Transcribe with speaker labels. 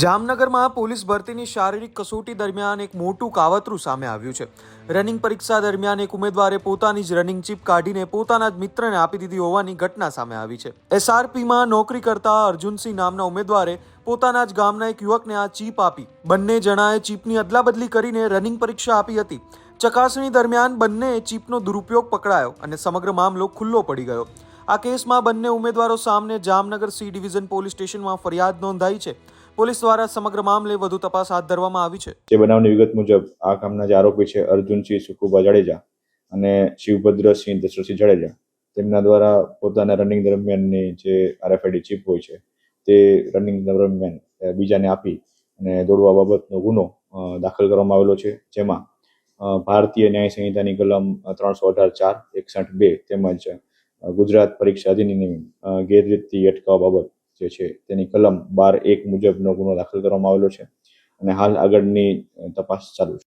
Speaker 1: જામનગરમાં પોલીસ ભરતીની શારીરિક કસોટી દરમિયાન એક મોટું કાવતરું સામે આવ્યું છે. રનિંગ પરીક્ષા દરમિયાન એક ઉમેદવારે પોતાની જ રનિંગ ચીપ કાઢીને પોતાના જ મિત્રને આપી દીધી હોવાની ઘટના સામે આવી છે. SRPમાં નોકરી કરતા અર્જુનસિંહ નામના ઉમેદવારે પોતાના જ ગામના એક યુવકને આ ચીપ આપી. બંને જણાએ ચીપની અદલાબદલી કરીને રનિંગ પરીક્ષા આપી હતી. ચકાસણી દરમિયાન બંને ચીપનો દુરુપયોગ પકડાયો અને સમગ્ર મામલો ખુલ્લો પડી ગયો. આ કેસમાં બંને ઉમેદવારો સામે જામનગર સી ડિવિઝન પોલીસ સ્ટેશનમાં ફરિયાદ નોંધાઈ છે. પોલીસ દ્વારા સમગ્ર મામલે વધુ તપાસ હાથ ધરવામાં આવી છે.
Speaker 2: જે બનાવની વિગત મુજબ આ કામના જે આરોપી છે અર્જુનસિંહ સુખુબા જાડેજા અને શિવભદ્રસિંહ દશરથસિંહ જાડેજા, તેમના દ્વારા પોતાના રનિંગ દરમિયાનની જે RFID ચીપ હોય છે તે રનિંગ દરમિયાન બીજાને આપી અને દોડવા બાબતનો ગુનો દાખલ કરવામાં આવેલો છે. જેમાં ભારતીય ન્યાય સંહિતાની કલમ 318(4) 61(2) તેમજ ગુજરાત પરીક્ષા અધિનિયમ ગેરરીતિ અટકાવવા બાબત જે છે તેની કલમ 12(1) મુજબનો ગુનો દાખલ કરવામાં આવેલો છે અને હાલ આગળની તપાસ ચાલુ છે.